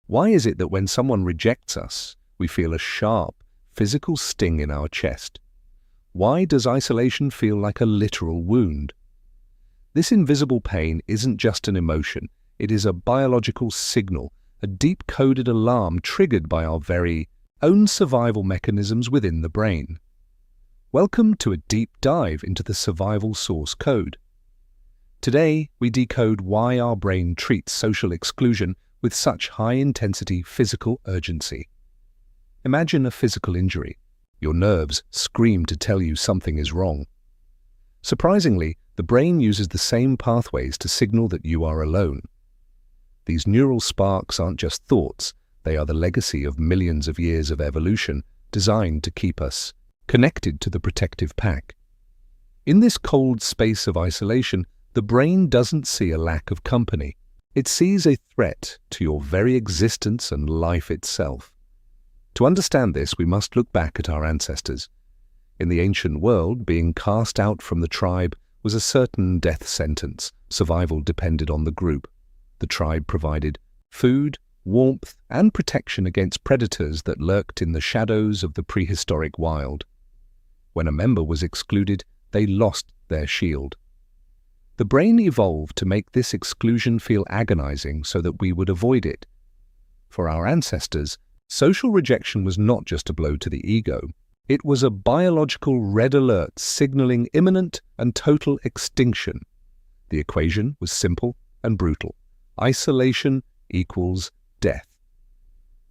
Why is it that when someone rejects us, we feel a sharp, physical sting in our chest? Why does isolation feel like a literal wound? This invisible pain isn't just an emotion, it is a biological signal, a deep-coded alarm triggered by our very own survival mechanisms within the brain. Welcome to a deep dive into the survival source code. Today, we decode why our brain treats social exclusion with such high-intensity physical urgency. Imagine a physical injury. Your nerves scream to tell you something is wrong. Surprisingly, the brain uses the same pathways to signal that you are alone. These neural sparks aren't just thoughts, they are the legacy of millions of years of evolution designed to keep us connected to the protective pack. In this cold space of isolation, the brain doesn't see a lack of company. It sees a threat to your very existence and life itself. To understand this, we must look back at our ancestors. In the ancient world, being cast out from the tribe was a certain death sentence. Survival depended on the group. The tribe provided food, warmth, and protection against predators that lurked in the shadows of the prehistoric wild. When a member was excluded, they lost their shield. The brain evolved to make this exclusion feel agonizing so that we would avoid it. For our ancestors, social rejection was not just a blow to the ego. It was a biological red alert signaling imminent and total extinction. The equation was simple and brutal. Isolation equals death.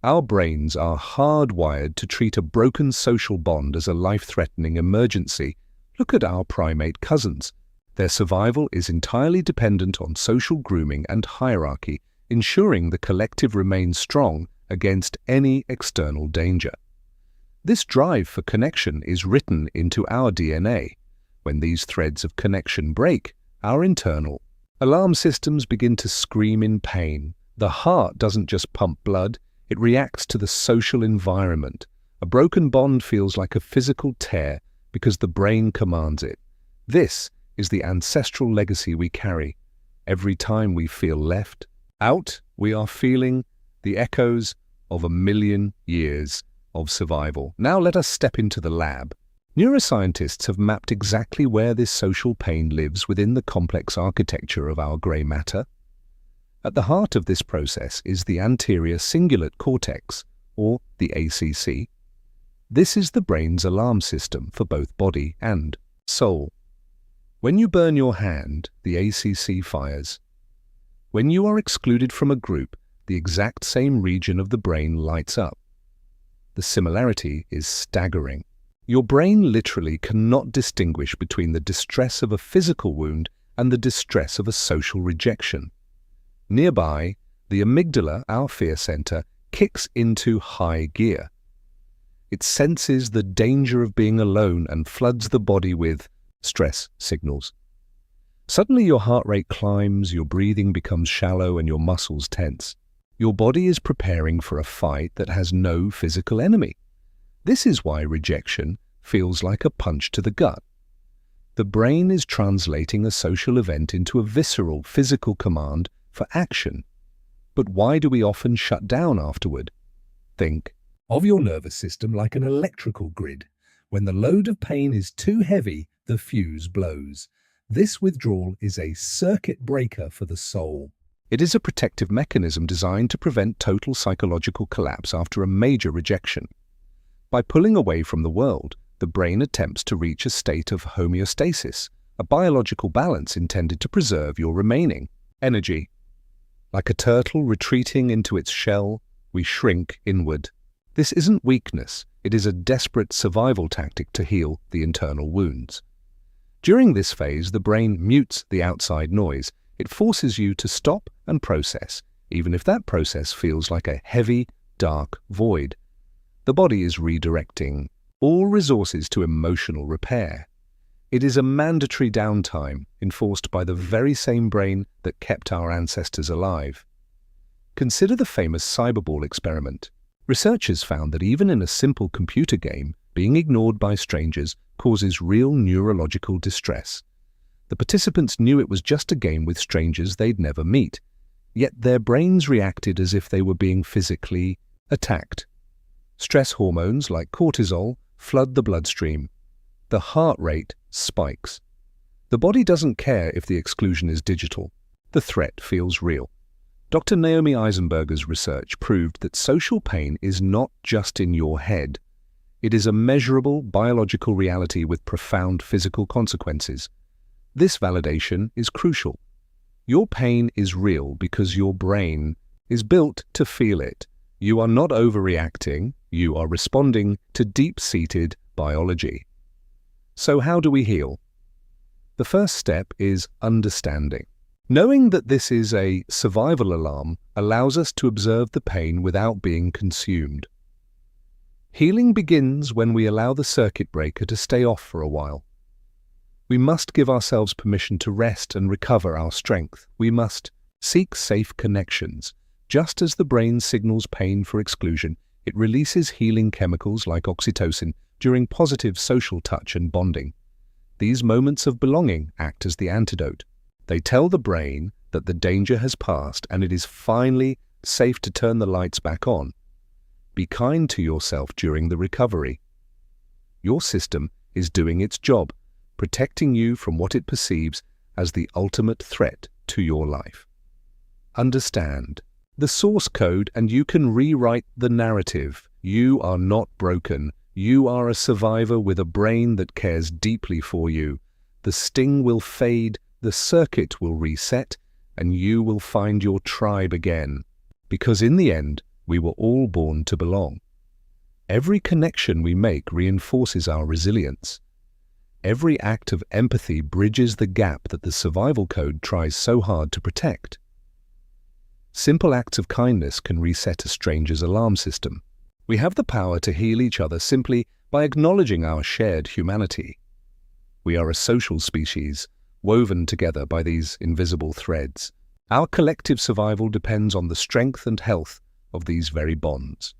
Our brains are hardwired to treat a broken social bond as a life-threatening emergency. Look at our primate cousins. Their survival is entirely dependent on social grooming and hierarchy, ensuring the collective remains strong against any external danger. This drive for connection is written into our DNA. When these threads of connection break, our internal alarm systems begin to scream in pain. The heart doesn't just pump blood, it reacts to the social environment. A broken bond feels like a physical tear because the brain commands it. This is the ancestral legacy we carry. Every time we feel left out, we are feeling the echoes of a million years of survival. Now let us step into the lab. Neuroscientists have mapped exactly where this social pain lives within the complex architecture of our grey matter. At the heart of this process is the anterior cingulate cortex, or the ACC. This is the brain's alarm system for both body and soul. When you burn your hand, the ACC fires. When you are excluded from a group, the exact same region of the brain lights up. The similarity is staggering. Your brain literally cannot distinguish between the distress of a physical wound and the distress of a social rejection. Nearby, the amygdala, our fear center, kicks into high gear. It senses the danger of being alone and floods the body with stress signals. Suddenly your heart rate climbs, your breathing becomes shallow, and your muscles tense. Your body is preparing for a fight that has no physical enemy. This is why rejection feels like a punch to the gut. The brain is translating a social event into a visceral, physical command for action. But why do we often shut down afterward? Think of your nervous system like an electrical grid. When the load of pain is too heavy, the fuse blows. This withdrawal is a circuit breaker for the soul. It is a protective mechanism designed to prevent total psychological collapse after a major rejection. By pulling away from the world, the brain attempts to reach a state of homeostasis, a biological balance intended to preserve your remaining energy. Like a turtle retreating into its shell, we shrink inward. This isn't weakness, it is a desperate survival tactic to heal the internal wounds. During this phase, the brain mutes the outside noise. It forces you to stop and process, even if that process feels like a heavy, dark void. The body is redirecting all resources to emotional repair. It is a mandatory downtime enforced by the very same brain that kept our ancestors alive. Consider the famous Cyberball experiment. Researchers found that even in a simple computer game, being ignored by strangers causes real neurological distress. The participants knew it was just a game with strangers they'd never meet. yet their brains reacted as if they were being physically attacked. Stress hormones like cortisol flood the bloodstream. The heart rate spikes. The body doesn't care if the exclusion is digital. The threat feels real. Dr. Naomi Eisenberger's research proved that social pain is not just in your head. It is a measurable biological reality with profound physical consequences. This validation is crucial. Your pain is real because your brain is built to feel it. You are not overreacting, you are responding to deep-seated biology. So how do we heal? The first step is understanding. Knowing that this is a survival alarm allows us to observe the pain without being consumed. Healing begins when we allow the circuit breaker to stay off for a while. We must give ourselves permission to rest and recover our strength. We must seek safe connections. Just as the brain signals pain for exclusion, it releases healing chemicals like oxytocin during positive social touch and bonding. These moments of belonging act as the antidote. They tell the brain that the danger has passed and it is finally safe to turn the lights back on. Be kind to yourself during the recovery. Your system is doing its job, protecting you from what it perceives as the ultimate threat to your life. Understand the source code and you can rewrite the narrative. You are not broken. You are a survivor with a brain that cares deeply for you. The sting will fade, the circuit will reset, and you will find your tribe again. Because in the end, we were all born to belong. Every connection we make reinforces our resilience. Every act of empathy bridges the gap that the survival code tries so hard to protect. Simple acts of kindness can reset a stranger's alarm system. We have the power to heal each other simply by acknowledging our shared humanity. We are a social species, woven together by these invisible threads. Our collective survival depends on the strength and health of these very bonds.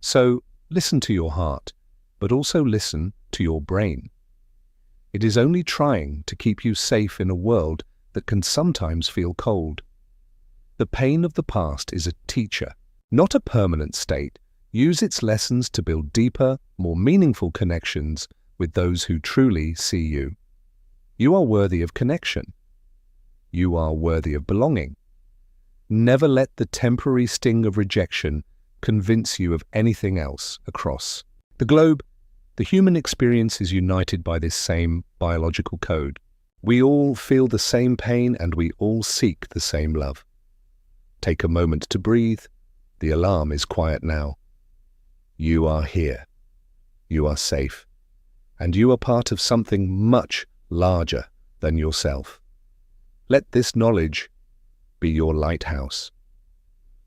So, listen to your heart, but also listen to your brain. It is only trying to keep you safe in a world that can sometimes feel cold. The pain of the past is a teacher, not a permanent state. Use its lessons to build deeper, more meaningful connections with those who truly see you. You are worthy of connection. You are worthy of belonging. Never let the temporary sting of rejection convince you of anything else across the globe. The human experience is united by this same biological code. We all feel the same pain and we all seek the same love. Take a moment to breathe. The alarm is quiet now. You are here. You are safe. And you are part of something much larger than yourself. Let this knowledge be your lighthouse.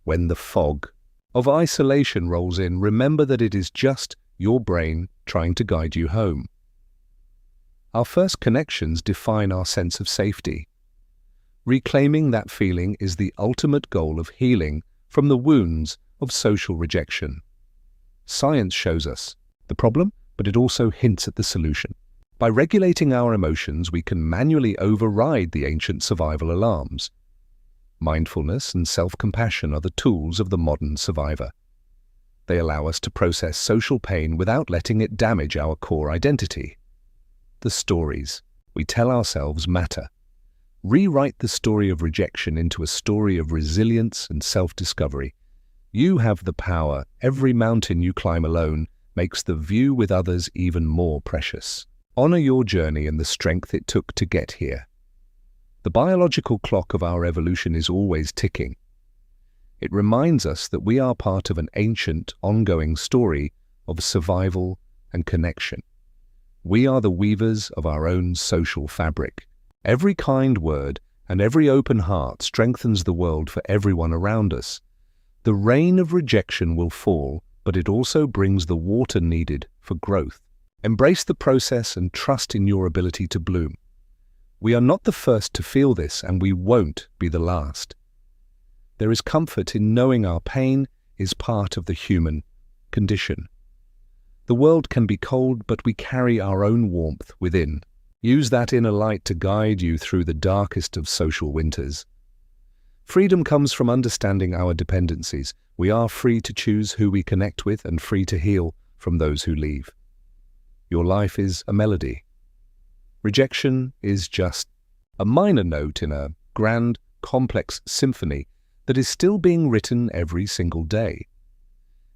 When the fog of isolation rolls in, remember that it is just your brain trying to guide you home. Our first connections define our sense of safety. Reclaiming that feeling is the ultimate goal of healing from the wounds of social rejection. Science shows us the problem, but it also hints at the solution. By regulating our emotions, we can manually override the ancient survival alarms. Mindfulness and self-compassion are the tools of the modern survivor. They allow us to process social pain without letting it damage our core identity. The stories we tell ourselves matter. Rewrite the story of rejection into a story of resilience and self-discovery. You have the power. Every mountain you climb alone makes the view with others even more precious. Honor your journey and the strength it took to get here. The biological clock of our evolution is always ticking. It reminds us that we are part of an ancient, ongoing story of survival and connection. We are the weavers of our own social fabric. Every kind word and every open heart strengthens the world for everyone around us. The rain of rejection will fall, but it also brings the water needed for growth. Embrace the process and trust in your ability to bloom. We are not the first to feel this, and we won't be the last. There is comfort in knowing our pain is part of the human condition. The world can be cold, but we carry our own warmth within. Use that inner light to guide you through the darkest of social winters. Freedom comes from understanding our dependencies. We are free to choose who we connect with and free to heal from those who leave. Your life is a melody. Rejection is just a minor note in a grand, complex symphony that is still being written every single day.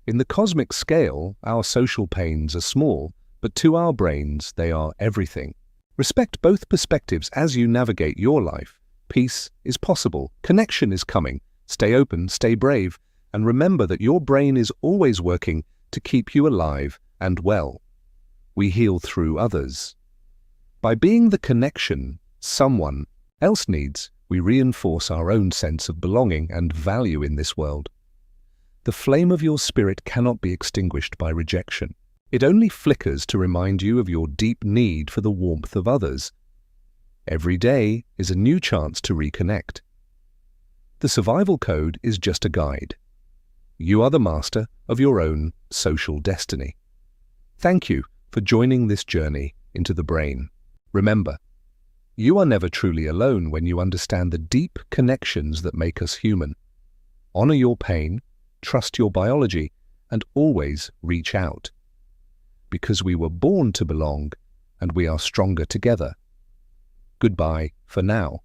In the cosmic scale, our social pains are small, but to our brains, they are everything. Respect both perspectives as you navigate your life. Peace is possible. Connection is coming. Stay open, stay brave, and remember that your brain is always working to keep you alive and well. We heal through others. By being the connection someone else needs, we reinforce our own sense of belonging and value in this world. The flame of your spirit cannot be extinguished by rejection. It only flickers to remind you of your deep need for the warmth of others. Every day is a new chance to reconnect. The survival code is just a guide. You are the master of your own social destiny. Thank you for joining this journey into the brain. Remember, you are never truly alone when you understand the deep connections that make us human. Honor your pain, trust your biology, and always reach out. Because we were born to belong, and we are stronger together. Goodbye for now.